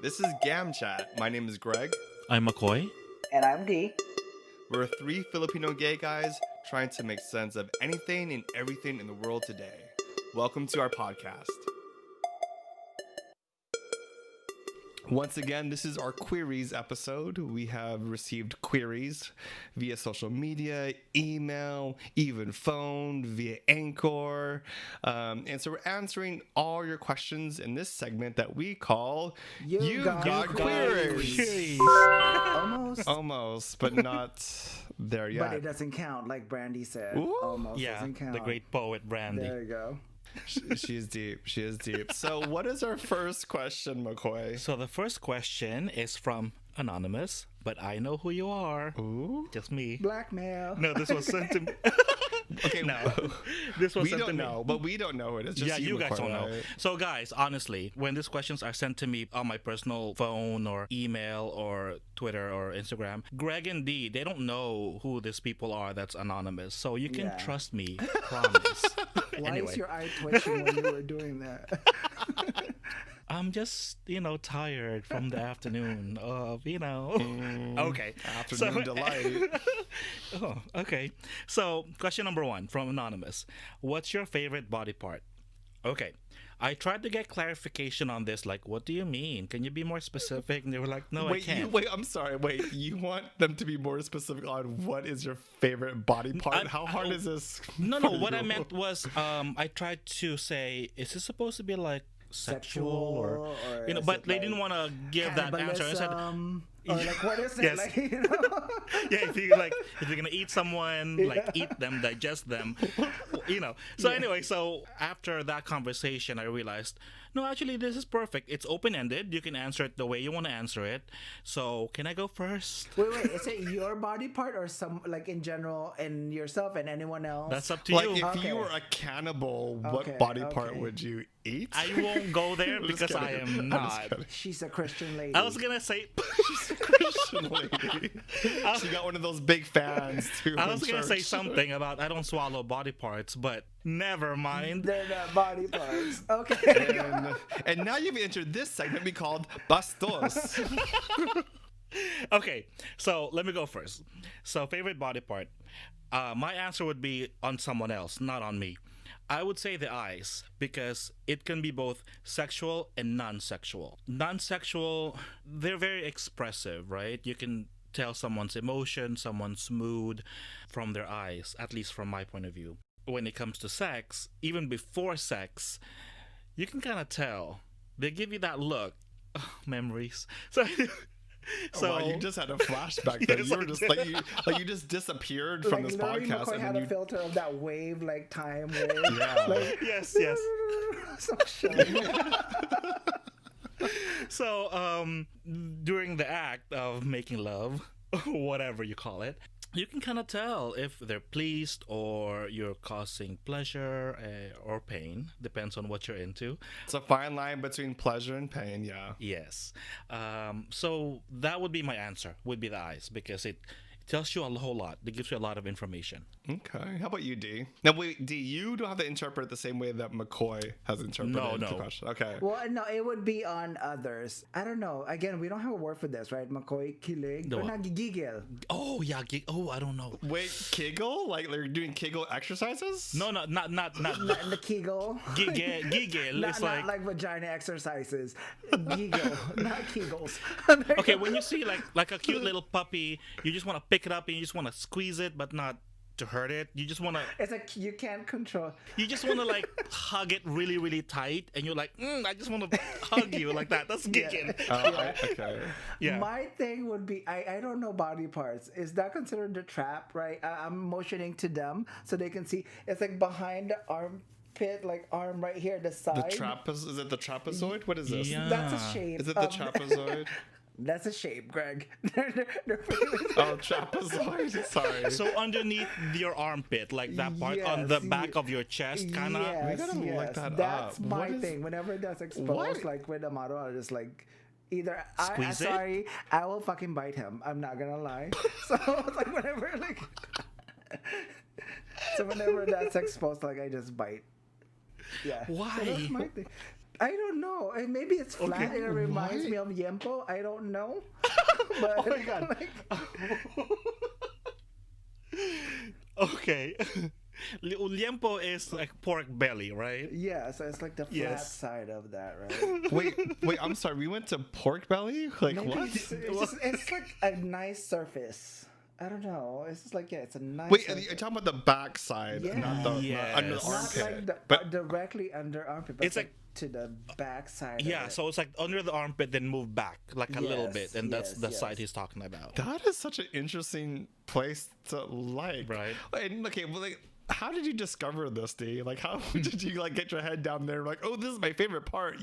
This is Gam Chat. My name is Greg. I'm McCoy. And I'm D. We're three Filipino gay guys trying to make sense of anything and everything in the world today. Welcome to our podcast. Once again, this is our queries episode. We have received queries via social media, email, even phone, via Anchor. And so we're answering all your questions in this segment that we call You Got Queries. Almost, but not there yet. But it doesn't count, like Brandy said. Ooh. Almost doesn't count. The great poet Brandy. There you go. She is deep. She is deep. So what is our first question, McCoy? So the first question is from Anonymous, but I know who you are. Ooh. Just me. Blackmail. No, this was sent to me. Okay, No. This was we sent to don't me. know, but we don't know it. It's just Yeah, you guys McCoy, don't know. right? So guys, honestly, when these questions are sent to me on my personal phone or email or Twitter or Instagram, Greg and D, they don't know who these people are that's anonymous. So you can Yeah. trust me. Promise. Why Anyway. is your eye twitching when you were doing that? I'm just, tired from the afternoon of, Okay. Afternoon delight. Oh, okay. So, question number 1 from Anonymous. What's your favorite body part? Okay. I tried to get clarification on this. Like, what do you mean? Can you be more specific? And they were like, no, I can't. I'm sorry. Wait, you want them to be more specific on what is your favorite body part? How hard is this? No. for What I you? meant was, I tried to say, is this supposed to be like sexual or is but it they like didn't want to give that answer. I said, cannibalism? Or like, what is it? Yes. Like, yeah, if you're gonna eat someone, like eat them, digest them, So anyway, so after that conversation, I realized, no, actually, this is perfect. It's open-ended. You can answer it the way you want to answer it. So can I go first? Wait, is it your body part or some, like, in general, and yourself and anyone else? That's up to Like, you. if Okay. you were a cannibal, what Okay, body part okay. would you eat? I won't go there I'm just because I kidding. am I'm just not. kidding. She's a Christian lady. I was gonna say. She's a Christian lady. She got one of those big fans too. I was in gonna say church. something about I don't swallow body parts, but never mind. They're not body parts. Okay. And now you've entered this segment we called Bastos. Okay, so let me go first. So favorite body part. My answer would be on someone else, not on me. I would say the eyes because it can be both sexual and non-sexual. Non-sexual, they're very expressive, right? You can tell someone's emotion, someone's mood from their eyes, at least from my point of view. When it comes to sex, even before sex, you can kind of tell. They give you that look. Oh, memories. So Wow, you just had a flashback there. Yes, You were I just did. like you just disappeared from this literally podcast, McCoy and had then a you. filter of that wave, like time wave. Yeah. Like, yes. so shy. So, during the act of making love, whatever you call it, you can kind of tell if they're pleased or you're causing pleasure or pain. Depends on what you're into. It's a fine line between pleasure and pain. Yeah. Yes. So that would be my answer, would be the eyes, because it tells you a whole lot. It gives you a lot of information. Okay. How about you, D? Now, wait, D, you don't have to interpret it the same way that McCoy has interpreted the No. question. Okay. Well, no, it would be on others. I don't know. Again, we don't have a word for this, right? McCoy, kilig. The Or what? nagigigil. Oh, yeah. I don't know. Wait, Kegel? Like they're doing Kegel exercises? No, not. The kegel. Giggle. Not It's like vagina exercises. Giggle, not kegels. Okay, when you see like a cute little puppy, you just want to pick it up and you just want to squeeze it, but not to hurt it. You just want to. It's like you can't control. You just want to like hug it really, really tight, and you're like, I just want to hug you like that. That's gigging. Okay. Yeah. My thing would be I don't know body parts. Is that considered the trap? Right? I'm motioning to them so they can see. It's like behind the armpit, like arm right here, the side. Is it the trapezoid? What is this? Yeah. That's a shape. Is it the trapezoid? That's a shape, Greg. Oh, trapezoid. Sorry. So underneath your armpit, like that part on the Yes, back of your chest, kind of. Yes, We gotta look that That's up. my What is- thing. Whenever that's exposed, What? like with a model, I'll just like either Squeeze it? sorry, I will fucking bite him. I'm not gonna lie. So it's like whenever like so whenever that's exposed, like I just bite. Yeah. Why? So that's my thing. I don't know. Maybe it's flat and it reminds what? me of Yempo. I don't know. But Oh my god. Okay. Liempo is like pork belly, right? yeah, so it's like the flat Yes. side of that, right? Wait, I'm sorry. We went to pork belly? Like, Maybe what? it's like a nice surface. I don't know. It's just like, yeah, it's a nice Wait, surface. you're talking about the back side, not the Yes. under the Not Not armpit. like the, but directly under armpit, but It's it's like like- to the back side. Yeah, of it. so it's like under the armpit, then move back like a little Yes, bit, and that's yes, the yes. side he's talking about. that is such an interesting place to like. Right. And okay, well, like, how did you discover this, D? Like, how did you like get your head down there? Like, oh, this is my favorite part.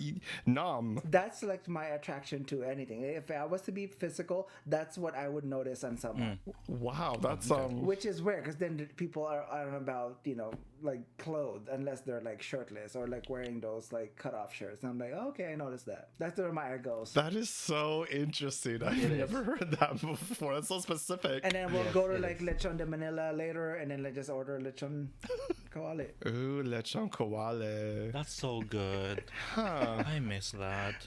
Nom. That's like my attraction to anything. If I was to be physical, that's what I would notice on someone. Wow, that's Which is weird because then the people aren't about, like clothed unless they're like shirtless or like wearing those like cutoff shirts. And I'm like, okay, I noticed that. That's where my eye goes. that is so interesting. I've never heard that before. That's so specific. And then we'll go to like Lechon de Manila later and then like just order Lechon Kawali. Ooh, lechon kawale. That's so good. Huh. I miss that.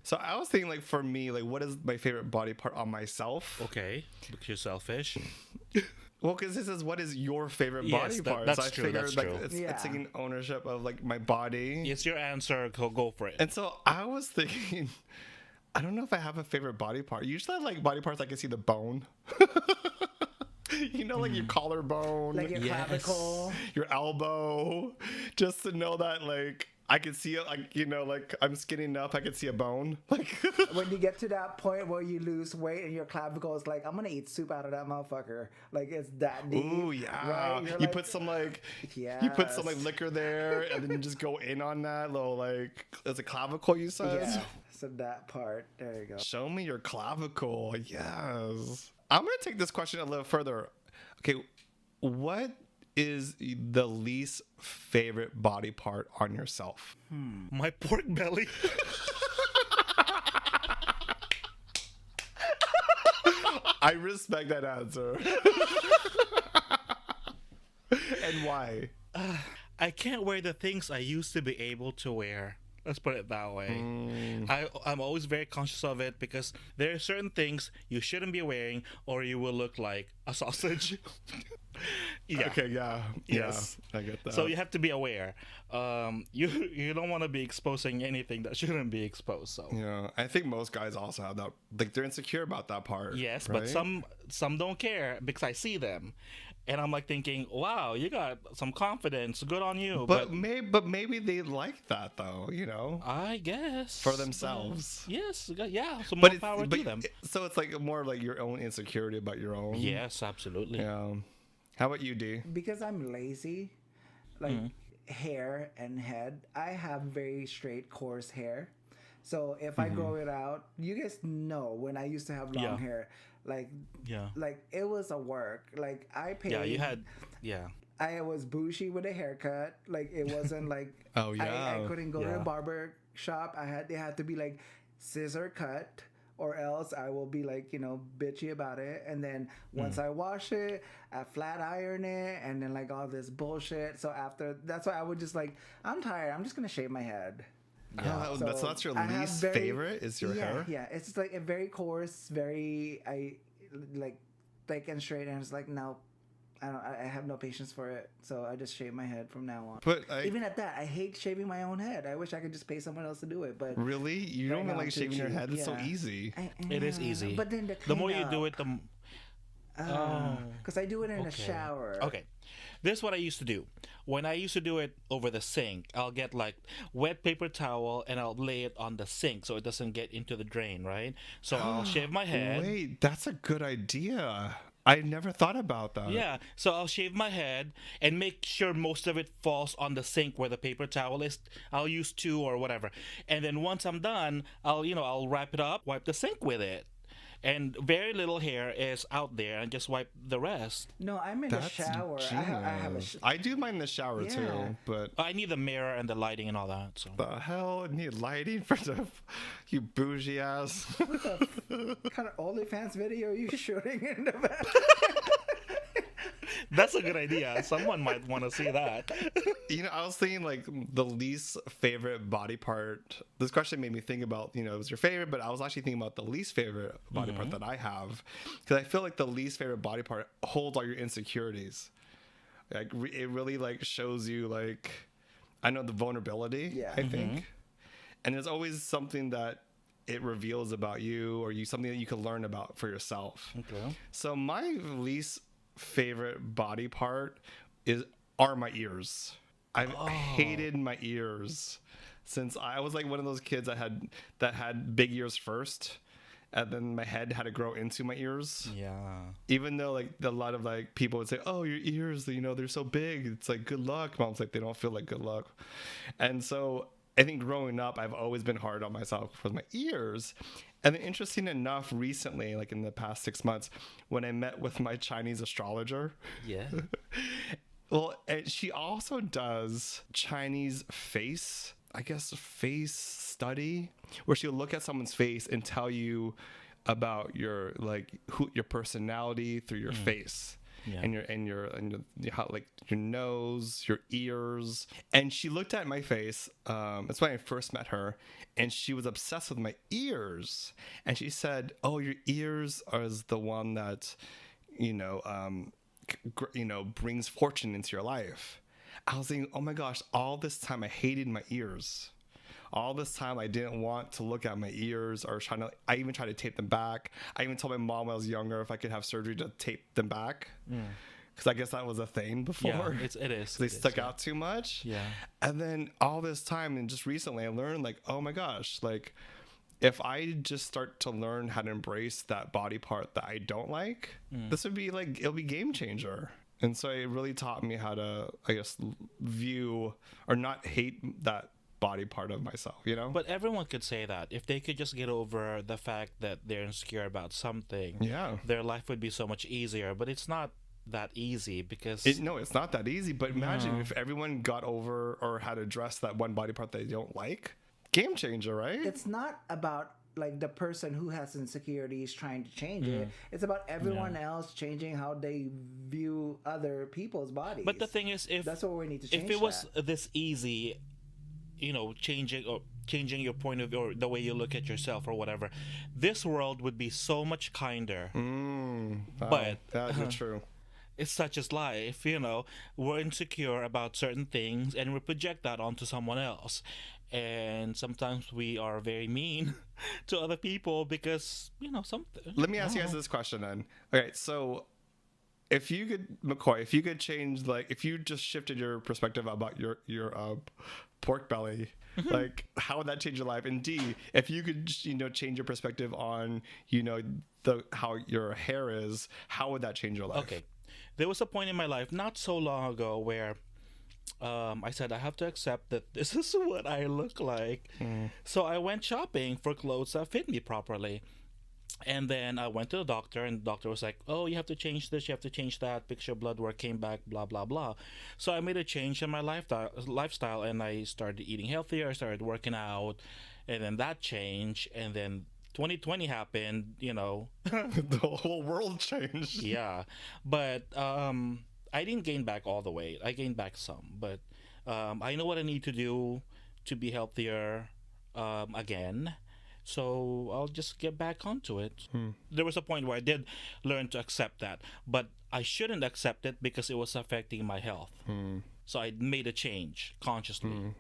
So I was thinking, like, for me, like, what is my favorite body part on myself? Okay, because you're selfish. Well, because this is what is your favorite Yes, body that- part. that's so I true, figured, that's like, true. it's Yeah. taking ownership of like my body. It's your answer. Go for it. And so I was thinking, I don't know if I have a favorite body part. Usually, I like body parts I can see the bone. Like your collarbone, Like your Yes. clavicle. your elbow, just to know that like I can see it. Like like I'm skinny enough, I can see a bone. Like When you get to that point where you lose weight and your clavicle is like, I'm gonna eat soup out of that motherfucker. Like it's that deep. ooh yeah, Right? You're you like, put some like you put some like Yes. liquor there, and then you just go in on that little like as a clavicle. You said. Yeah. So that part. There you go. Show me your clavicle. Yes. I'm going to take this question a little further. Okay. What is the least favorite body part on yourself? My pork belly. I respect that answer. And why? I can't wear the things I used to be able to wear. Let's put it that way. I'm always very conscious of it because there are certain things you shouldn't be wearing or you will look like a sausage. Yeah. Okay, yeah. Yes. Yeah, I get that. So you have to be aware. You don't want to be exposing anything that shouldn't be exposed. So yeah, I think most guys also have that. Like they're insecure about that part. yes, right? but some don't care because I see them, and I'm like thinking, wow, you got some confidence. Good on you. But maybe they like that though. I guess For themselves. Yes, yeah. So more But it's power to them. So it's like more like your own insecurity about your own. Yes, absolutely. Yeah. How about you, D? Because I'm lazy, like hair and head, I have very straight, coarse hair. So if I grow it out, you guys know when I used to have long Yeah. hair, like Yeah. it was a work. Like I paid. Yeah, you had. Yeah. I was bougie with a haircut. Like it wasn't like Oh, I yeah. couldn't go to Yeah. a barber shop. They had to be like scissor cut, or else I will be like bitchy about it. And then once I wash it, I flat iron it, and then like all this bullshit. So after that's why I would just like I'm tired. I'm just gonna shave my head. Yeah. So that's your I have least very- favorite is your yeah, hair? Yeah, it's just like a very coarse, very like thick and straight, and it's like no. I have no patience for it, so I just shave my head from now on. But Even at that, I hate shaving my own head. I wish I could just pay someone else to do it, but really? You Right don't now, like I'm too shaving your cheap, head? It's so yeah. easy. It is easy. But then The more you do it, the because I do it in the okay. shower. Okay. This is what I used to do. When I used to do it over the sink, I'll get like wet paper towel and I'll lay it on the sink so it doesn't get into the drain, right? So I'll shave my head. Wait, that's a good idea. I never thought about that. Yeah, so I'll shave my head and make sure most of it falls on the sink where the paper towel is. I'll use two or whatever. And then once I'm done, I'll wrap it up, wipe the sink with it. And very little hair is out there and just wipe the rest. No, I'm in That's the shower. I have a. genius. I do mine in the shower Yeah. too, but I need the mirror and the lighting and all that. So the hell need lighting for the you bougie ass. What kind of OnlyFans video are you shooting in the back? That's a good idea. Someone might want to see that. I was thinking like the least favorite body part. This question made me think about, it was your favorite, but I was actually thinking about the least favorite body part that I have, because I feel like the least favorite body part holds all your insecurities. Like it really like shows you like, I know, the vulnerability. Yeah. I think, and there's always something that it reveals about you, or something that you can learn about for yourself. Okay. So my least favorite body part are my ears. I've hated my ears since I was like one of those kids that had big ears first, and then my head had to grow into my ears. Yeah. Even though like a lot of like people would say, "Oh, your ears, they're so big. It's like good luck." Mom's like, they don't feel like good luck. And so I think growing up, I've always been hard on myself with my ears. And then interesting enough, recently, like in the past 6 months, when I met with my Chinese astrologer, Yeah. well, and she also does Chinese face study, where she'll look at someone's face and tell you about your your personality through your face. Yeah. And your how, like your nose, your ears. And she looked at my face. That's when I first met her, and she was obsessed with my ears. And she said, "Oh, your ears are the one that, brings fortune into your life." I was thinking, oh my gosh, all this time I hated my ears. All this time I didn't want to look at my ears, or I even tried to tape them back. I even told my mom when I was younger if I could have surgery to tape them back. Because I guess that was a thing before. Yeah, it is. They stuck out too much. Yeah. And then all this time, and just recently I learned like, oh my gosh, like if I just start to learn how to embrace that body part that I don't like, this would be like, it'll be game changer. And so it really taught me how to, I guess, view or not hate that body part of myself, But everyone could say that if they could just get over the fact that they're insecure about something. Yeah. Their life would be so much easier. But it's not that easy, because No, it's not that easy. But imagine if everyone got over or had addressed that one body part they don't like. Game changer, right? It's not about like the person who has insecurities trying to change it. It's about everyone else changing how they view other people's bodies. But the thing is, if that's what we need to change. If it was this easy, changing your point of view or the way you look at yourself or whatever, this world would be so much kinder. Wow, But that's true. it's such as life, we're insecure about certain things and we project that onto someone else. And sometimes we are very mean to other people because, something. Let me ask you guys this question then. Okay, so if you could change, like, if you just shifted your perspective about your pork belly, like, how would that change your life? And D, if you could, change your perspective on, how your hair is, how would that change your life? Okay, there was a point in my life not so long ago where I said I have to accept that this is what I look like. So I went shopping for clothes that fit me properly. And then I went to the doctor, and the doctor was like, "Oh, you have to change this, you have to change that, because your blood work came back, blah, blah, blah." So I made a change in my lifestyle, and I started eating healthier, I started working out, and then that changed, and then 2020 happened, The whole world changed. Yeah. But I didn't gain back all the weight. I gained back some, but I know what I need to do to be healthier again. So I'll just get back onto it. There was a point where I did learn to accept that, but I shouldn't accept it because it was affecting my health. So I made a change consciously.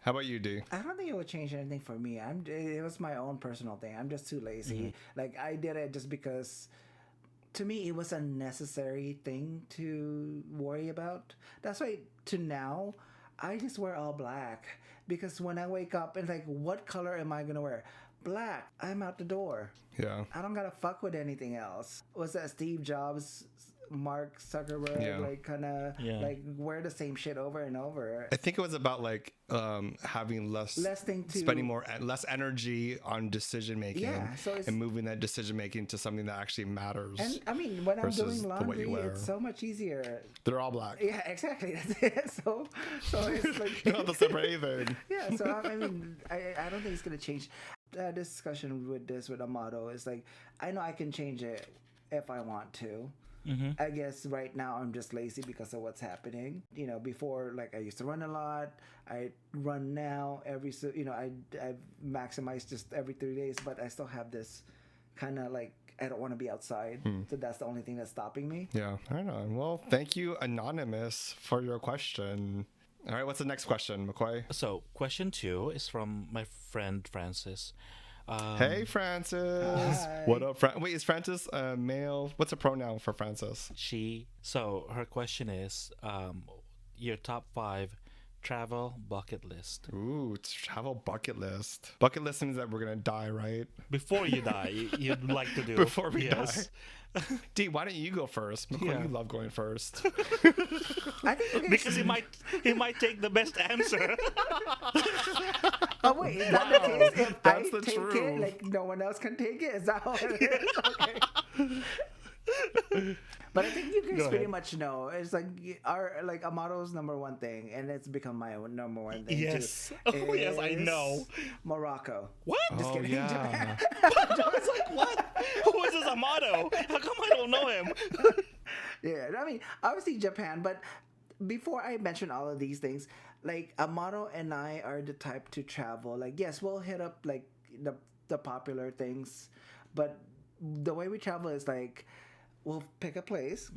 How about you, D? I don't think it would change anything for me. It was my own personal thing. I'm just too lazy. Like, I did it just because, to me, it was a necessary thing to worry about. That's why, to now, I just wear all black. Because when I wake up, it's like, what color am I going to wear? Black. I'm out the door. Yeah. I don't gotta fuck with anything else. Was that Steve Jobs, Mark Zuckerberg, like kind of like wear the same shit over and over? I think it was about like having less thing to spending less energy on decision making, and moving that decision making to something that actually matters. And I mean, when I'm doing laundry, it's so much easier. They're all black. Yeah, exactly. That's it. So it's like you don't have to separate anything. Yeah. So I mean, I don't think it's gonna change. Discussion with a motto is like, I know I can change it if I want to. I guess right now I'm just lazy because of what's happening. You know, before, like, I used to run a lot. I run now I've maximized just every 3 days, but I still have this kind of like, I don't want to be outside. So that's the only thing that's stopping me. Yeah, I know. Well, thank you, Anonymous, for your question. All right, what's the next question, McCoy? So, question 2 is from my friend Francis. Hey, Francis. Hi. What up, Wait, is Francis male? What's a pronoun for Francis? So her question is, your top 5 travel bucket list. Ooh, it's travel bucket list. Bucket list means that we're gonna die, right? Before you die, you'd like to do. Before we Yes. die. D, why don't you go first? McCoy, Yeah. you love going first. I think you guys Because he might take the best answer. Oh wait, is that the case? If That's I the take truth. it, like no one else can take it? Is that how it is? Okay. But I think you guys Go pretty ahead. much know. It's like Amato's number one thing, and it's become my number one thing Yes. too. Oh, yes, I is know. Morocco. What? Just Oh, kidding. yeah. Japan. I was like, what? Who is this Amato? How come I don't know him? Yeah, I mean, obviously Japan, but before I mention all of these things, like Amato and I are the type to travel. Like, yes, we'll hit up like the popular things, but the way we travel is like we'll pick a place.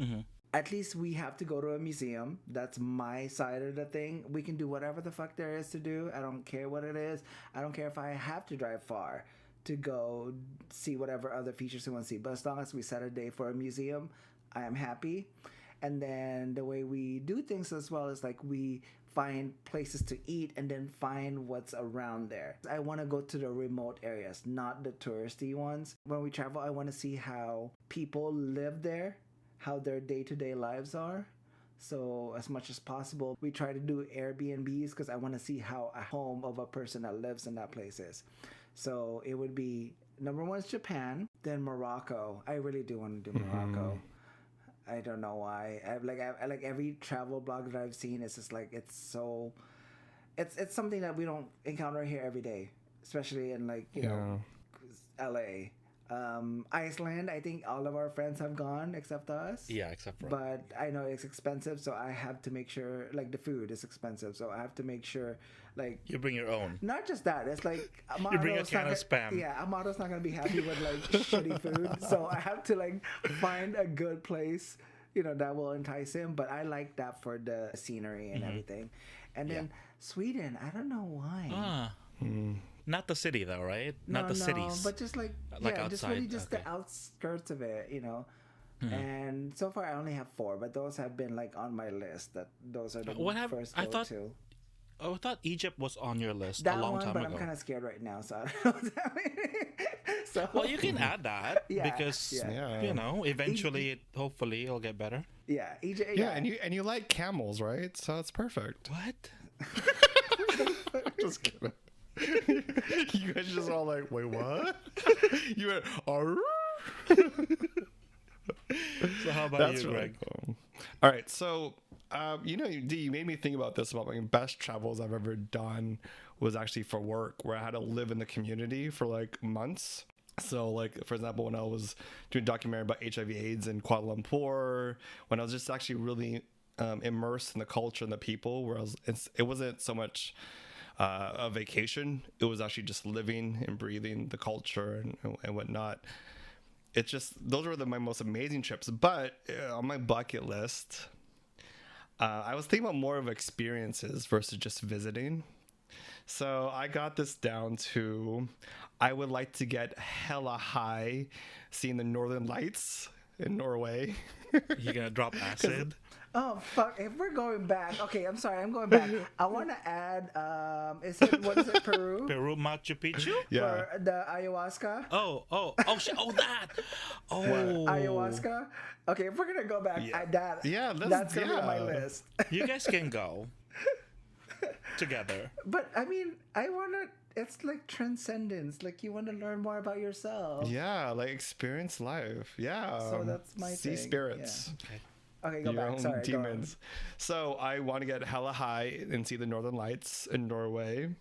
At least we have to go to a museum. That's my side of the thing. We can do whatever the fuck there is to do. I don't care what it is. I don't care if I have to drive far to go see whatever other features we want to see. But as long as we set a day for a museum, I am happy. And then the way we do things as well is like we find places to eat and then find what's around there. I want to go to the remote areas, not the touristy ones. When we travel, I want to see how people live there, how their day-to-day lives are. So as much as possible, we try to do Airbnbs because I want to see how a home of a person that lives in that place is. So it would be number 1 is Japan, then Morocco. I really do want to do Morocco. I don't know why. I like every travel blog that I've seen. It's just like it's something that we don't encounter here every day, especially in like you know LA. Iceland, I think all of our friends have gone except us. Yeah, except for. But I know it's expensive, so I have to make sure, like, the food is expensive, so I have to make sure, like... You bring your own. Not just that, it's like... You bring a can of Spam. Yeah, Amato's not going to be happy with, like, shitty food, so I have to, like, find a good place, you know, that will entice him, but I like that for the scenery and everything. And then Sweden, I don't know why. Not the city, though, right? Not the no, cities. but just like just outside, really just okay. the outskirts of it, you know. And so far I only have 4, but those have been like on my list. That those are the first I go thought to. I thought Egypt was on your list That a long one, time but ago. I'm kind of scared right now, so I don't know what's happening. So Well, you can add that because yeah. you know eventually, hopefully, it'll get better. yeah, EJ, Yeah, and you like camels, right? So it's perfect. What? Just kidding. You guys just all like, wait, what? You went, "Arr?" So how about That's you, really Greg? cool. All right, so you know, D, you made me think about this. About my best travels I've ever done was actually for work, where I had to live in the community for like months. So, like, for example, when I was doing a documentary about HIV/AIDS in Kuala Lumpur, when I was just actually really immersed in the culture and the people, where it wasn't so much a vacation. It was actually just living and breathing the culture and whatnot. It's just, those were my most amazing trips. But on my bucket list, I was thinking about more of experiences versus just visiting. So I got this down to, I would like to get hella high seeing the Northern Lights in Norway. You gonna drop acid? Oh fuck! If we're going back, okay, I'm sorry, I'm going back. I want to add, what is it, Peru? Peru, Machu Picchu? Yeah. For the ayahuasca. Oh, shit! Oh, that! Oh, Ayahuasca. Okay, if we're gonna go back, Yeah. that's gonna be on my yeah. list. You guys can go together. But I mean, I wanna. It's like transcendence. Like you want to learn more about yourself. Yeah, like experience life. Yeah. So that's my See thing, spirits. Okay. Okay, go Your back. own Sorry, go on. demons. So I want to get hella high and see the Northern Lights in Norway.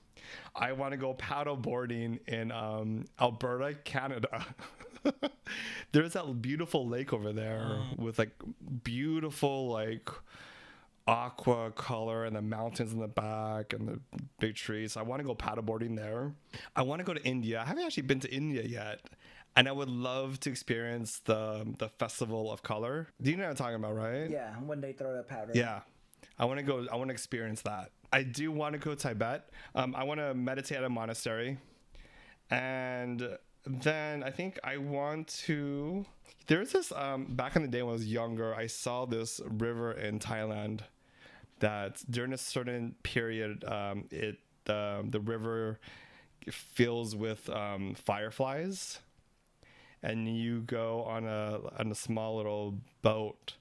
I want to go paddle boarding in Alberta, Canada. There's that beautiful lake over there with like beautiful like aqua color and the mountains in the back and the big trees. I want to go paddleboarding there. I want to go to India. I haven't actually been to India yet. And I would love to experience the Festival of Color. Do you know what I'm talking about, right? Yeah, when they throw the powder. Yeah. I want to go. I want to experience that. I do want to go to Tibet. I want to meditate at a monastery. And then I think I want to... There's this... back in the day when I was younger, I saw this river in Thailand that during a certain period, the river fills with fireflies. And you go on a small little boat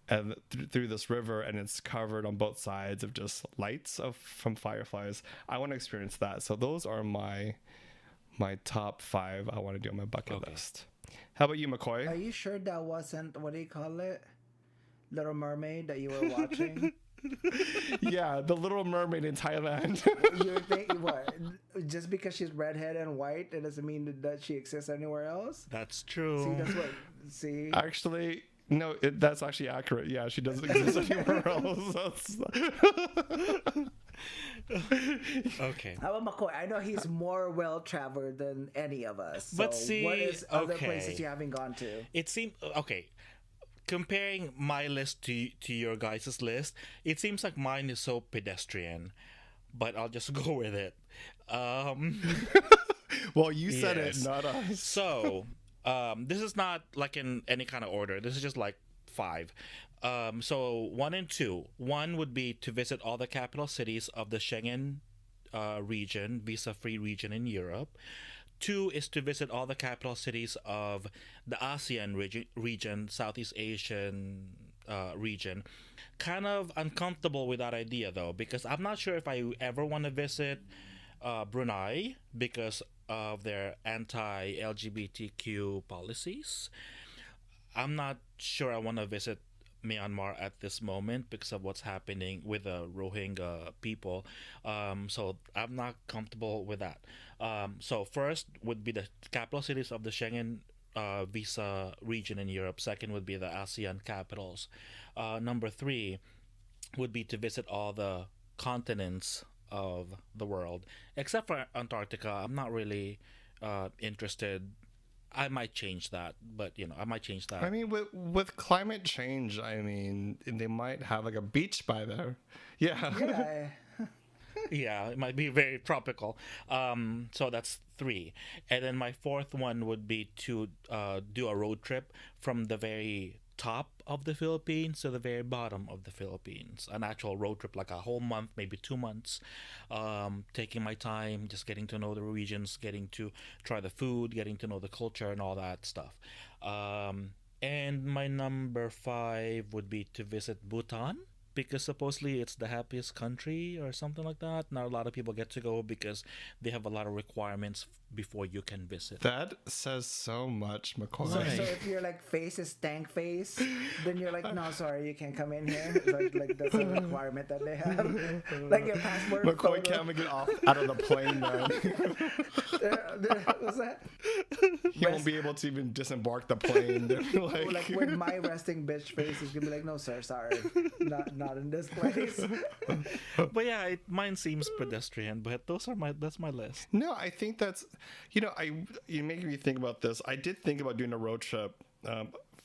and through this river, and it's covered on both sides of just lights from fireflies. I want to experience that. So those are my top 5 I want to do on my bucket list. How about you, McCoy? Are you sure that wasn't, what do you call it? Little Mermaid that you were watching? Yeah, the Little Mermaid in Thailand. You think what? Just because she's redhead and white, it doesn't mean that she exists anywhere else. That's true. See, that's what. See, Actually, no, that's actually accurate. Yeah, she doesn't exist anywhere else. Okay. how about McCoy? I know he's more well traveled than any of us. So But see, what is other okay. places you haven't gone to? It seems okay. Comparing my list to your guys' list, it seems like mine is so pedestrian, but I'll just go with it. Well, you said Yes. it, not us. So, this is not like in any kind of order. This is just like 5. So 1 and 2. 1 would be to visit all the capital cities of the Schengen region, visa-free region in Europe. 2 is to visit all the capital cities of the ASEAN region, Southeast Asian region. Kind of uncomfortable with that idea though, because I'm not sure if I ever want to visit Brunei because of their anti-LGBTQ policies. I'm not sure I want to visit Myanmar at this moment because of what's happening with the Rohingya people. So I'm not comfortable with that. So first would be the capital cities of the Schengen visa region in Europe. Second would be the ASEAN capitals. Number 3 would be to visit all the continents of the world, except for Antarctica. I'm not really interested. I might change that, but I might change that. I mean, with climate change, I mean, they might have like a beach by there. Yeah. Yeah. Yeah, it might be very tropical. So that's 3. And then my 4th one would be to do a road trip from the very top of the Philippines to the very bottom of the Philippines. An actual road trip, like a whole month, maybe 2 months. Taking my time, just getting to know the regions, getting to try the food, getting to know the culture and all that stuff. And my number 5 would be to visit Bhutan, because supposedly it's the happiest country or something like that. Not a lot of people get to go because they have a lot of requirements before you can visit. That says so much, McCoy. So if your like face is stank face, then you're like, no, sorry, you can't come in here. Like that's a requirement that they have. Like your passport. McCoy photo. can't get off out of the plane, man. What's that? He won't be able to even disembark the plane. Like when my resting bitch face is gonna be like, no, sir, sorry, not in this place. But yeah, mine seems pedestrian. But that's my list. No, I think that's, you make me think about this. I did think about doing a road trip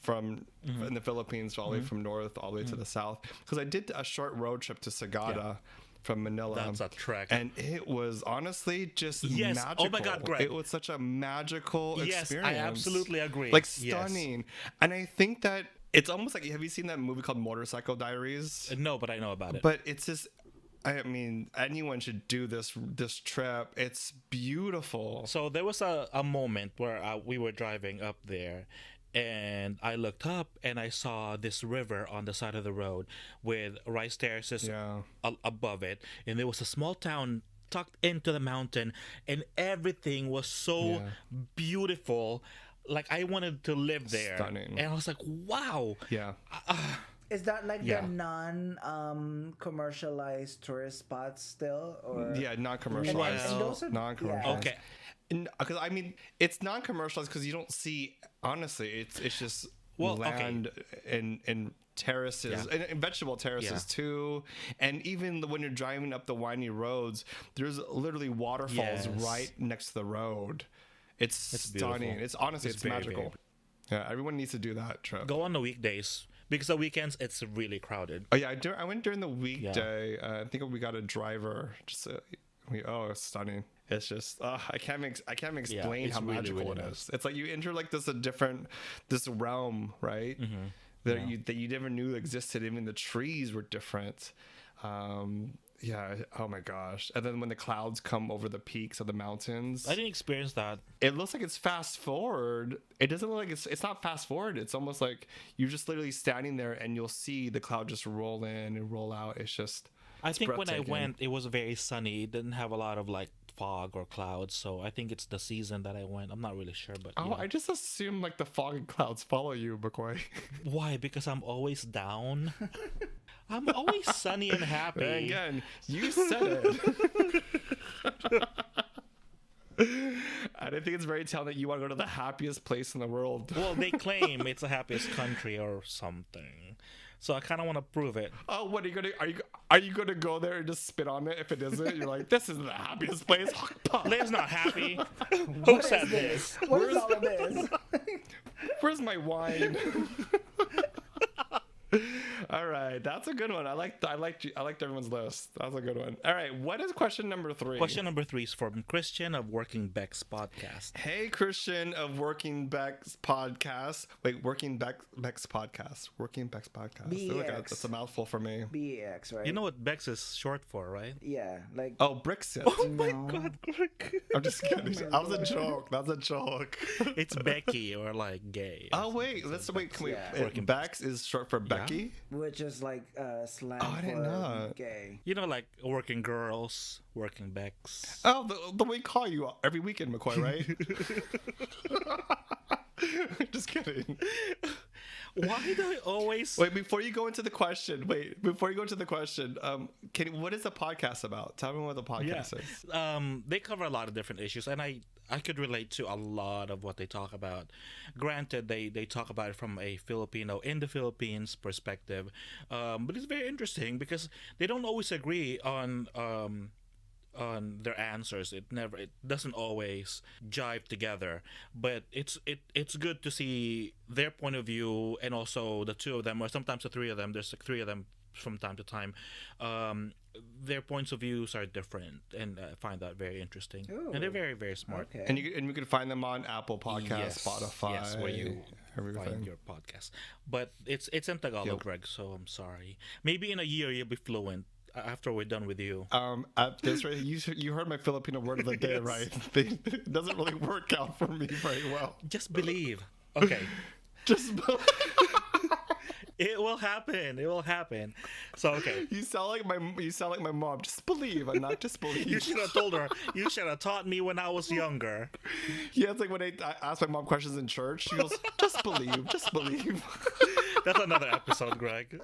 from in the Philippines all the way from north all the way to the south, because I did a short road trip to Sagada from Manila. That's a trek. And it was honestly just magical. Oh my God, Greg. It was such a magical experience. Yes, I absolutely agree. Like Yes. stunning. And I think that it's almost like, have you seen that movie called Motorcycle Diaries? No, but I know about it. But it's just, I mean, anyone should do this trip. It's beautiful. So there was a moment where we were driving up there, and I looked up and I saw this river on the side of the road with rice terraces above it, and there was a small town tucked into the mountain, and everything was so beautiful. Like I wanted to live there. Stunning. And I was like, wow. Yeah. Is that like Yeah. the non-commercialized tourist spots still, or Yeah, non-commercialized. Well, those are- Non-commercialized. Okay. Because I mean, it's non-commercialized because you don't see. Honestly, it's just land and terraces and vegetable terraces too. And even when you're driving up the windy roads, there's literally waterfalls right next to the road. It's stunning. Beautiful. It's honestly, it's very, magical. Yeah, everyone needs to do that trip. Go on the weekdays because the weekends it's really crowded. Oh yeah, I went during the weekday. I think we got a driver. Just it's stunning. It's just I can't explain how really, magical really it nice. is. It's like you enter like this realm, right? That you never knew existed. Even the trees were different. Yeah. Oh my gosh. And then when the clouds come over the peaks of the mountains, I didn't experience that. it looks like it's fast forward. It doesn't look like it's not fast forward. It's almost like you're just literally standing there and you'll see the cloud just roll in and roll out. I think when I breathtaking. went, it was very sunny. It didn't have a lot of like fog or clouds. So I think it's the season that I went. I'm not really sure, but I just assume like the fog and clouds follow you, McCoy. why? Because I'm always down. I'm always sunny and happy. Again, you said it. I don't think it's very telling that you want to go to the happiest place in the world. Well, they claim it's the happiest country or something. So I kind of want to prove it. Oh, what are you gonna go there and just spit on it if it isn't? You're like, this isn't the happiest place. Liv's not happy. Who What said is this? What is all of this? Where's my wine? All right, that's a good one. I liked everyone's list. That's a good one. All right, what is question number 3? Question number 3 is from Christian of Working Beck's podcast. Hey, Christian of Working Beck's podcast. Wait, Working Beck's podcast. Working Beck's podcast. BEX. That's a mouthful for me. BEX, right? You know what Beck's is short for, right? Yeah, like Oh, Brexit. Oh my God, Greg. I'm just kidding. That was a joke. That was a joke. It's Becky or like gay. Oh wait, can we? Yeah. Working Bex is short for Becky. which is like slang I didn't for know. gay. You know, like working girls, working Becks. Oh, the way we call you every weekend, McCoy, right? Just kidding. Why do I always... Wait, before you go into the question, what is the podcast about? Tell me what the podcast is. They cover a lot of different issues, and I could relate to a lot of what they talk about. Granted, they talk about it from a Filipino in the Philippines perspective, but it's very interesting because they don't always agree on their answers. It doesn't always jive together, but it's good to see their point of view, and also the two of them, or sometimes the three of them. There's like 3 of them from time to time. Their points of views are different, and I find that very interesting. Ooh. And they're very, very smart. Okay. And you can find them on Apple Podcasts, Spotify, yes, where you everything. find your podcast. But it's in Tagalog, Greg. So I'm sorry. Maybe in a year you'll be fluent after we're done with you. At this rate, you heard my Filipino word of the day, right? It doesn't really work out for me very well. Just believe. Okay. Just It will happen. It will happen. So okay. you sound like my mom. Just believe, and not just believe. You should have told her. You should have taught me when I was younger. Yeah, it's like when I ask my mom questions in church. She goes, "Just believe, just believe." That's another episode, Greg.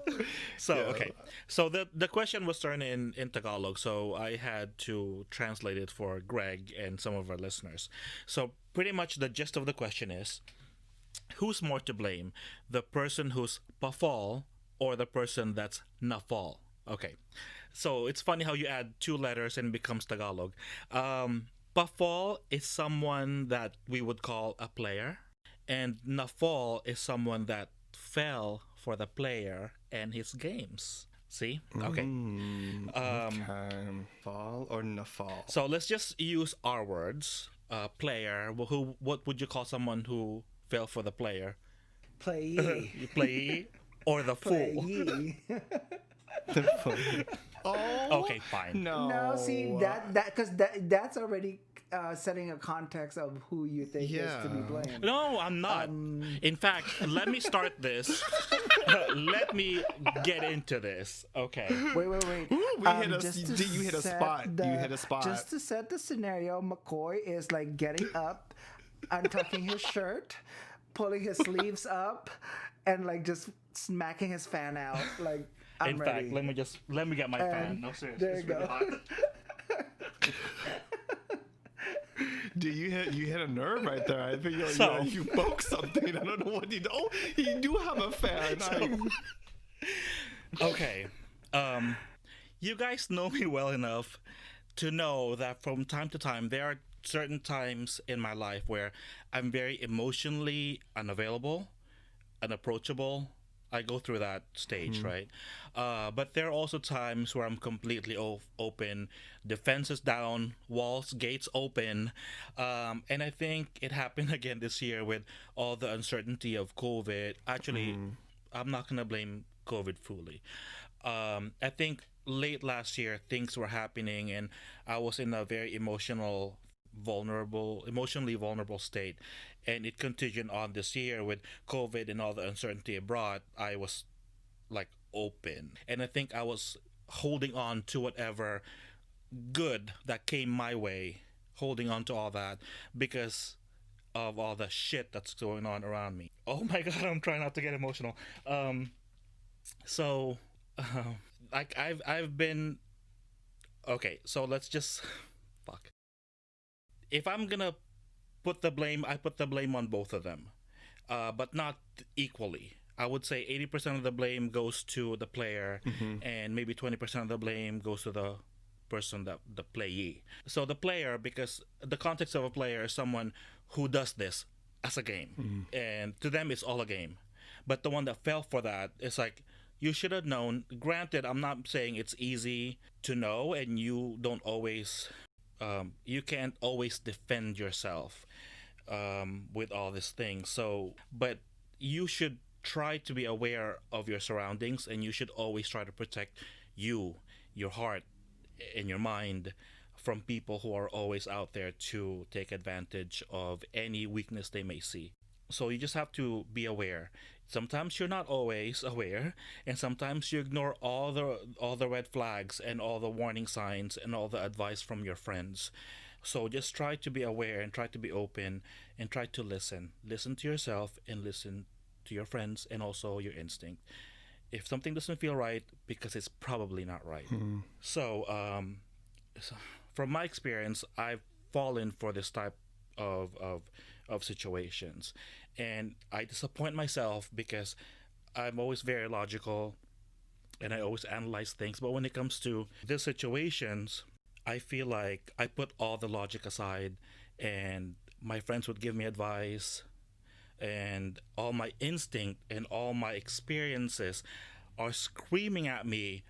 So Yeah. okay. So the question was turned in Tagalog, so I had to translate it for Greg and some of our listeners. So pretty much the gist of the question is, who's more to blame? The person who's pa-fall or the person that's na-fall? Okay. So it's funny how you add 2 letters and it becomes Tagalog. Pa-fall is someone that we would call a player, and na-fall is someone that fell for the player and his games. See? Okay. Fall or no fall? So let's just use our words. Player. What would you call someone who fell for the player? Play You play or the fool? Oh, Okay, fine. no. No, see that's already setting a context of who you think is to be Yeah. blamed. No, I'm not. In fact, let me start this. Let me get into this. Okay. Wait. Ooh, you hit a spot. You hit a spot. Just to set the scenario, McCoy is like getting up, untucking his shirt, pulling his sleeves up, and like just smacking his fan out. Like, I'm In ready. fact, let me get my fan. No, seriously. there you it's really go. hot. Dude, you hit a nerve right there. I think So- you broke something. I don't know what you do. Oh, you do have a fan. Okay. You guys know me well enough to know that from time to time there are certain times in my life where I'm very emotionally unavailable, unapproachable. I go through that stage, right? But there are also times where I'm completely open, defenses down, walls, gates open. And I think it happened again this year with all the uncertainty of COVID. Actually, I'm not going to blame COVID fully. I think late last year, things were happening, and I was in a very emotionally vulnerable state, and it continued on this year with COVID and all the uncertainty it brought. I was like open, and I think I was holding on to whatever good that came my way, holding on to all that because of all the shit that's going on around me. Oh my god, I'm trying not to get emotional. So like I've been okay, so let's just fuck. If I'm gonna put the blame, I put the blame on both of them, but not equally. I would say 80% of the blame goes to the player, and maybe 20% of the blame goes to the person, that the playee. So the player, because the context of a player is someone who does this as a game, and to them it's all a game. But the one that fell for that is like, you should have known. Granted, I'm not saying it's easy to know, and you don't always, you can't always defend yourself with all these things. So, but you should try to be aware of your surroundings, and you should always try to protect you, your heart, and your mind from people who are always out there to take advantage of any weakness they may see. So you just have to be aware. Sometimes you're not always aware, and sometimes you ignore all the red flags and all the warning signs and all the advice from your friends. So just try to be aware and try to be open and try to listen. Listen to yourself and listen to your friends and also your instinct. If something doesn't feel right, because it's probably not right. So, from my experience, I've fallen for this type of situations, and I disappoint myself because I'm always very logical and I always analyze things. But when it comes to these situations, I feel like I put all the logic aside, and my friends would give me advice, and all my instinct and all my experiences are screaming at me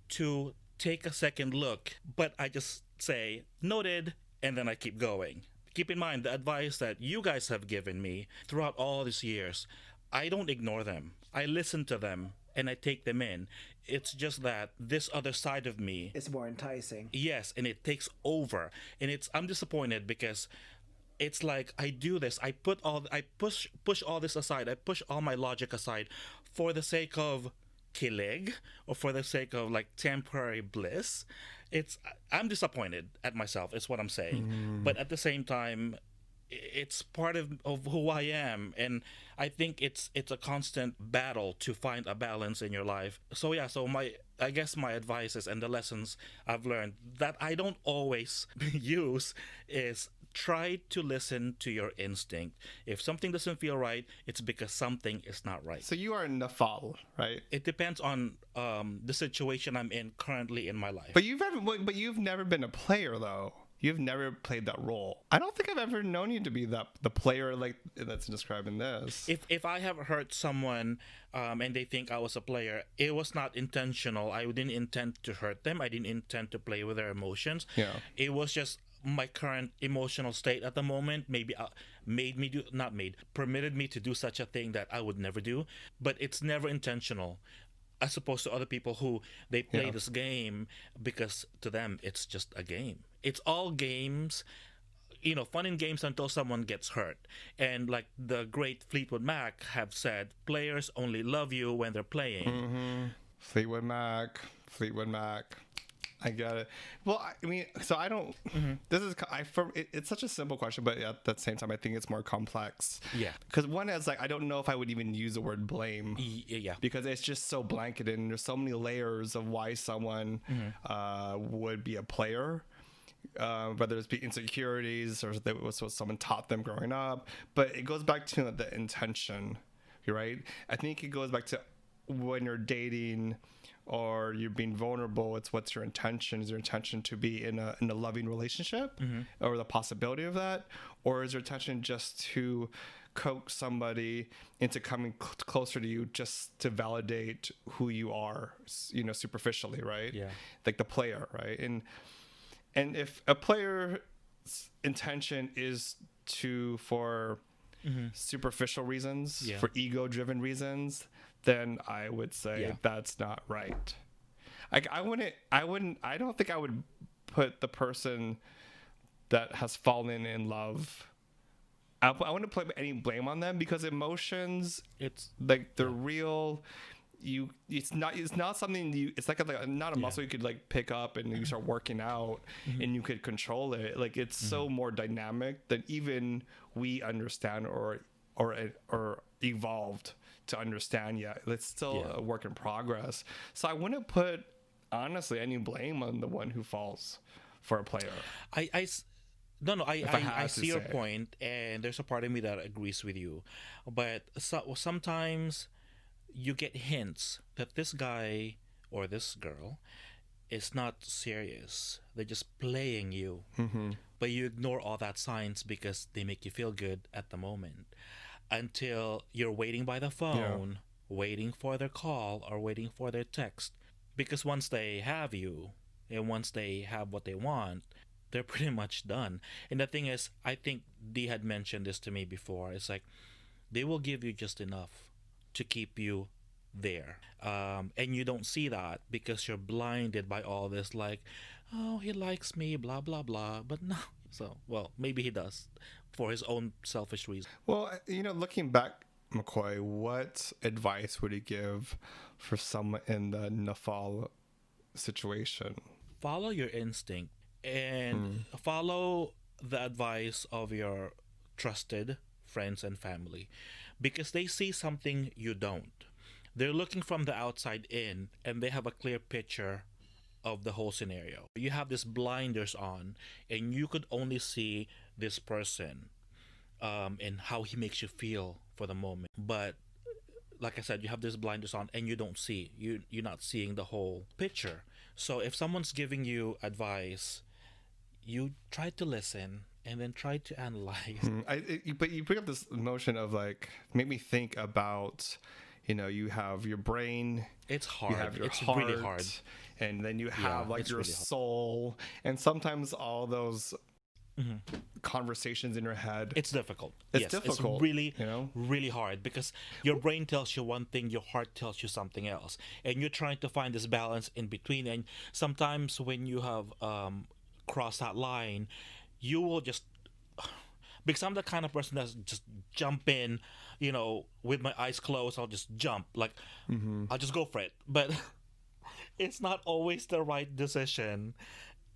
to take a second look. But I just say, noted, and then I keep going. Keep in mind the advice that you guys have given me throughout all these years. I don't ignore them. I listen to them and I take them in. It's just that this other side of me, It's more enticing. yes, and it takes over. And I'm disappointed because it's like I do this. I push all this aside. I push all my logic aside for the sake of kilig, or for the sake of like temporary bliss. I'm disappointed at myself, is what I'm saying. But at the same time, it's part of who I am, and I think it's a constant battle to find a balance in your life. So yeah, so I guess my advices and the lessons I've learned that I don't always use is try to listen to your instinct. If something doesn't feel right, it's because something is not right. So you are Nafal, right? It depends on the situation I'm in currently in my life. But you've never been a player though. You've never played that role. I don't think I've ever known you to be the player like that's describing this. If I have hurt someone and they think I was a player, it was not intentional. I didn't intend to hurt them. I didn't intend to play with their emotions. Yeah. It was just my current emotional state at the moment maybe permitted me to do such a thing that I would never do. But it's never intentional, as opposed to other people who they play this game because to them it's just a game. It's all games, fun in games until someone gets hurt. And like the great Fleetwood Mac have said, players only love you when they're playing. Fleetwood Mac. I get it. Well, I mean, so I don't. This is it's such a simple question, but at the same time, I think it's more complex. Yeah. Because one is like I don't know if I would even use the word blame. Yeah. Because it's just so blanketed, and there's so many layers of why someone would be a player. whether it's be insecurities or that was what someone taught them growing up. But it goes back to the intention, right? I think it goes back to when you're dating or you're being vulnerable. It's what's your intention? Is your intention to be in a loving relationship, or the possibility of that, or is your intention just to coax somebody into coming closer to you just to validate who you are, superficially, right? Yeah. Like the player, right? And if a player's intention is for superficial reasons, Yeah. for ego-driven reasons, then I would say that's not right. Like I don't think I would put the person that has fallen in love, I wouldn't put any blame on them, because emotions, It's like they're real. It's not something it's like not a muscle you could like pick up and you start working out and you could control it. Like it's so more dynamic than even we understand or evolved to understand yet. It's still a work in progress. So I wouldn't put honestly any blame on the one who falls for a player. I see your point, and there's a part of me that agrees with you, but sometimes you get hints that this guy or this girl is not serious. They're just playing you, but you ignore all that signs because they make you feel good at the moment, until you're waiting by the phone, waiting for their call or waiting for their text, because once they have you and once they have what they want, they're pretty much done. And the thing is, I think Dee had mentioned this to me before. It's like they will give you just enough to keep you there. And you don't see that because you're blinded by all this, like, oh, he likes me, blah, blah, blah. But no. So, well, maybe he does for his own selfish reason. Well, looking back, McCoy, what advice would you give for someone in the Nafal situation? Follow your instinct and follow the advice of your trusted friends and family, because they see something you don't. They're looking from the outside in and they have a clear picture of the whole scenario. You have this blinders on and you could only see this person and how he makes you feel for the moment. But like I said, you have this blinders on and you don't see. You're not seeing the whole picture. So if someone's giving you advice, you try to listen and then try to analyze. But you bring up this notion of like, make me think about, you have your brain. It's hard. You have your it's heart, really hard. and then you have like your really hard. soul, and sometimes all those conversations in your head. It's difficult. It's difficult. It's really, really hard, because your brain tells you one thing, your heart tells you something else, and you're trying to find this balance in between. And sometimes when you have crossed that line, you will just, because I'm the kind of person that's just jump in, with my eyes closed. I'll just jump, like I'll just go for it. But it's not always the right decision,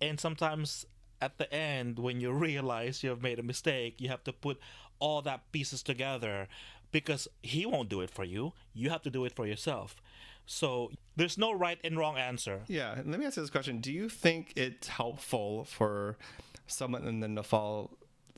and sometimes at the end, when you realize you have made a mistake, you have to put all that pieces together, because he won't do it for you. You have to do it for yourself. So there's no right and wrong answer. Yeah. Let me ask you this question. Do you think it's helpful for someone in the Nafal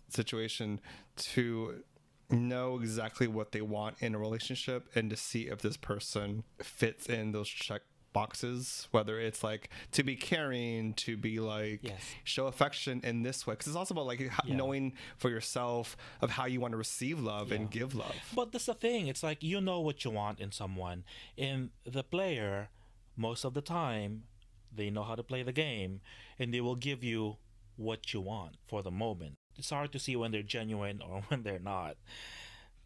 situation to know exactly what they want in a relationship and to see if this person fits in those check boxes, whether it's like to be caring, to be like show affection in this way, because it's also about like knowing for yourself of how you want to receive love and give love. But that's the thing, it's like you know what you want in someone, and the player, most of the time, they know how to play the game and they will give you what you want for the moment. It's hard to see when they're genuine or when they're not.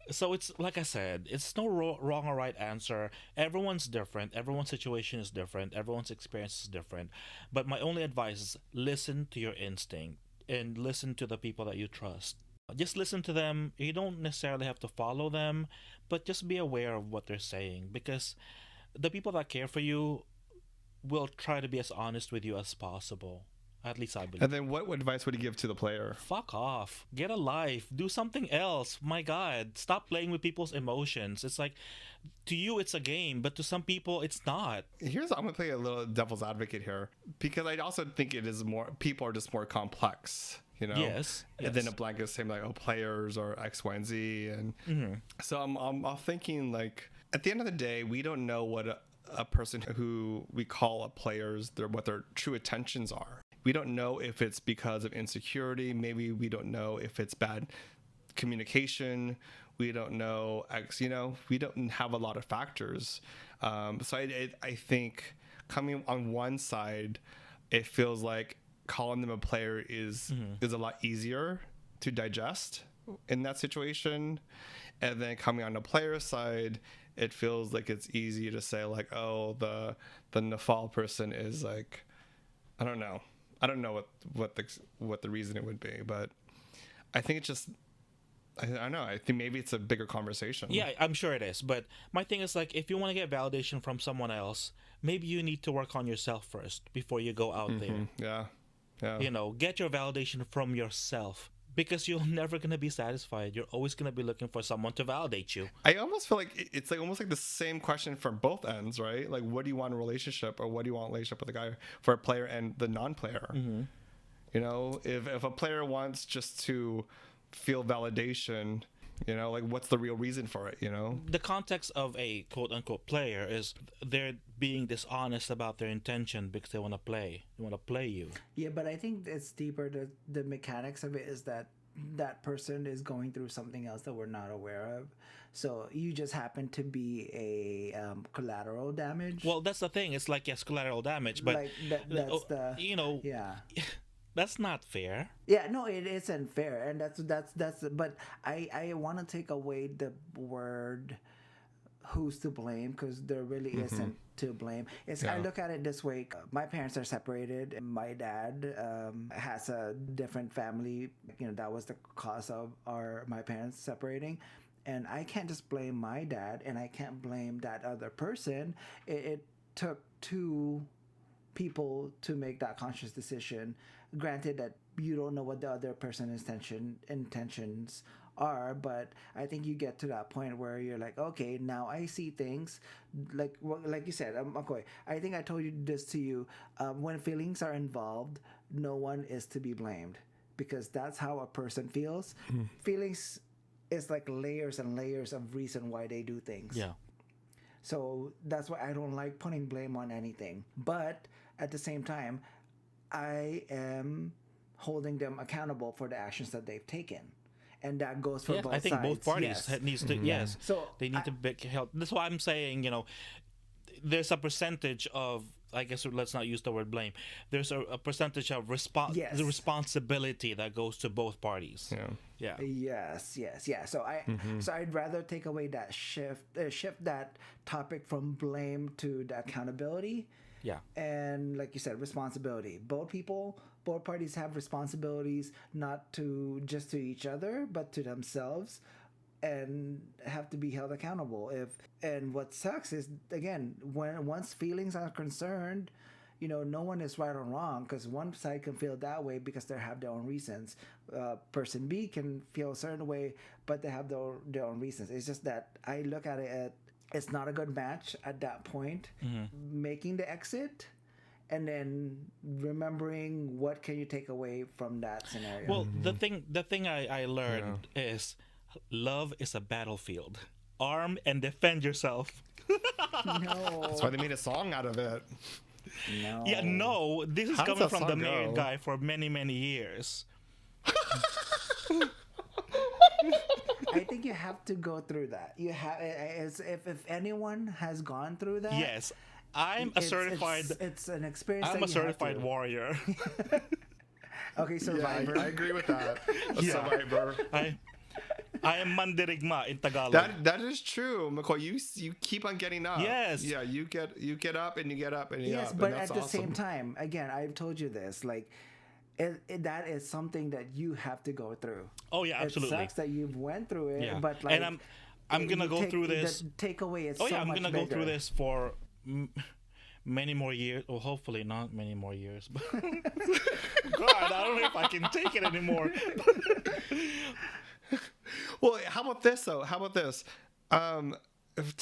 So it's like I said, it's no wrong or right answer. Everyone's different. Everyone's situation is different. Everyone's experience is different. But my only advice is listen to your instinct and listen to the people that you trust. Just listen to them. You don't necessarily have to follow them, but just be aware of what they're saying, because the people that care for you will try to be as honest with you as possible. At least I believe. And then what advice would you give to the player? Fuck off. Get a life. Do something else. My God. Stop playing with people's emotions. It's like, to you, it's a game, but to some people, it's not. I'm going to play a little devil's advocate here, because I also think it is more, people are just more complex, you know? Yes. And then a blanket statement like, oh, players are X, Y, and Z. And so I'm thinking, like, at the end of the day, we don't know what a person who we call a players, what their true intentions are. We don't know if it's because of insecurity. Maybe we don't know if it's bad communication. We don't know, we don't have a lot of factors. So I think coming on one side, it feels like calling them a player is a lot easier to digest in that situation. And then coming on the player side, it feels like it's easy to say like, oh, the Nafal person is like, I don't know what the reason it would be, but I think it's just, I don't know. I think maybe it's a bigger conversation. Yeah, I'm sure it is. But my thing is, like, if you want to get validation from someone else, maybe you need to work on yourself first before you go out there. Yeah. You know, get your validation from yourself, because you're never going to be satisfied. You're always going to be looking for someone to validate you. I almost feel like it's like almost like the same question from both ends, right? Like, what do you want in a relationship, or what do you want in a relationship with a guy, for a player and the non-player? You know, if a player wants just to feel validation, you know, like, what's the real reason for it, you know? The context of a quote-unquote player is they're being dishonest about their intention because they want to play. They want to play you. Yeah, but I think it's deeper. The mechanics of it is that person is going through something else that we're not aware of. So you just happen to be a collateral damage. Well, that's the thing. It's like, yes, collateral damage, but like that's the you know, yeah. That's not fair. Yeah, no, it isn't fair, and that's. But I want to take away the word who's to blame, because there really isn't to blame. I look at it this way: my parents are separated. My dad has a different family. You know, that was the cause of my parents separating. And I can't just blame my dad, and I can't blame that other person. It took two people to make that conscious decision. Granted that you don't know what the other person's intentions are, but I think you get to that point where you're like, okay, now I see things like you said, McCoy. I think I told you this to you. When feelings are involved, no one is to be blamed, because that's how a person feels. Feelings is like layers and layers of reason why they do things. Yeah. So that's why I don't like putting blame on anything. But at the same time, I am holding them accountable for the actions that they've taken. And that goes for both sides. I think both parties needs to, yes. So they need to be help. That's why I'm saying, you know, there's a percentage of, I guess let's not use the word blame. There's a percentage of the responsibility that goes to both parties. Yeah. Yes. Yeah. So I'd rather take away that shift that topic from blame to the accountability. Yeah. And like you said, responsibility. Both parties have responsibilities, not just to each other, but to themselves, and have to be held accountable. And what sucks is, again, once feelings are concerned, you know, no one is right or wrong, because one side can feel that way because they have their own reasons. Person B can feel a certain way, but they have their own reasons. It's just that I look at it it's not a good match at that point. Making the exit, and then remembering what can you take away from that scenario. Well, the thing I learned is love is a battlefield. Arm and defend yourself. No. That's why they made a song out of it. No. Yeah, no. This is How does coming that from the song married go? guy for many, many years. I think you have to go through that. You have, if anyone has gone through that. Yes, I'm a certified. It's an experience. I'm a certified warrior. Okay, survivor. Yeah, I agree with that. A Yeah. survivor. I am mandirigma in Tagalog. That is true, McCoy. You keep on getting up. Yes. Yeah, you get up and you get up and you Yes, up. but and that's at the awesome. same time, again, I've told you this. Like, that is something that you have to go through. Oh yeah, absolutely. It sucks that you've went through it, Yeah. but like, And I'm gonna go through this. The takeaway is Oh so yeah, I'm much gonna go through bigger. this for many more years. Well, hopefully not many more years. But God, I don't know if I can take it anymore. Well, how about this though? How about this?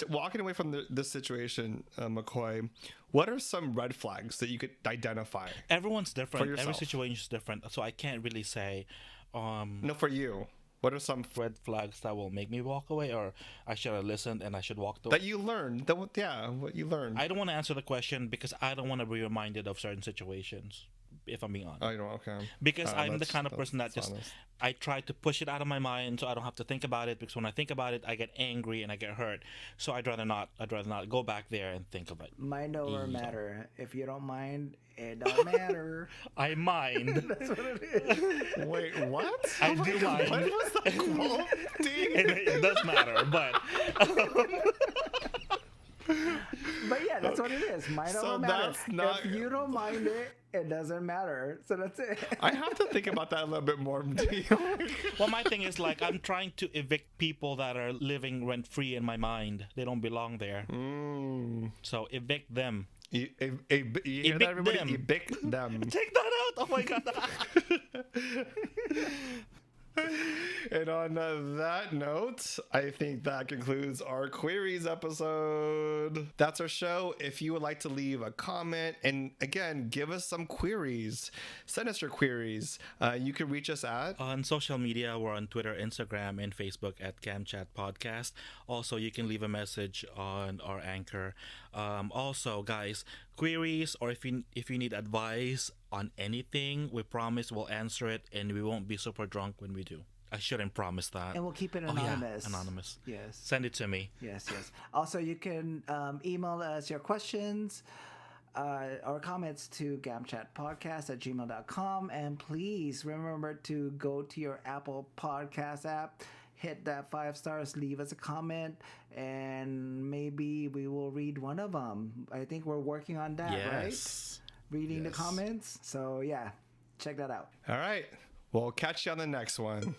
Walking away from this situation, McCoy, what are some red flags that you could identify? Everyone's different. Every yourself. situation is different. So I can't really say No, for you. What are some red flags that will make me walk away, or I should have listened and I should walk away. that you learned? What you learned. I don't want to answer the question because I don't want to be reminded of certain situations, if I'm being honest. Oh, you know, okay. Because I'm the that's- kind of person that that's just honest. I try to push it out of my mind so I don't have to think about it, because when I think about it I get angry and I get hurt. So I'd rather not go back there and think of it. Mind over matter. If you don't mind, it don't matter. I mind. That's what it is. Wait, what? I do mind. What was that quote? It does matter, but But yeah, that's what it is. Mind So over matter. that's not- If you don't mind it, it doesn't matter. So that's it. I have to think about that a little bit more. well, my thing is like I'm trying to evict people that are living rent free in my mind. They don't belong there. So evict them. You hear that, everybody? them. Evict them. Take that out! Oh my god! And on that note, I think that concludes our queries episode. That's our show. If you would like to leave a comment, and again, give us some queries, send us your queries. You can reach us at On social media, we're on Twitter, Instagram, and Facebook at CamChat Podcast. Also, you can leave a message on our Anchor. Also, guys, queries, or if you need advice on anything, we promise we'll answer it, and we won't be super drunk when we do. I shouldn't promise that. And we'll keep it Oh, yeah, anonymous. anonymous. Yes. Send it to me. Yes, yes. Also, you can email us your questions or comments to gamchatpodcast@gmail.com. And please remember to go to your Apple Podcast app, hit that 5 stars, leave us a comment, and maybe we will read one of them. I think we're working on that, right? Yes. Reading the Yes. comments. So, yeah, check that out. all right. We'll catch you on the next one.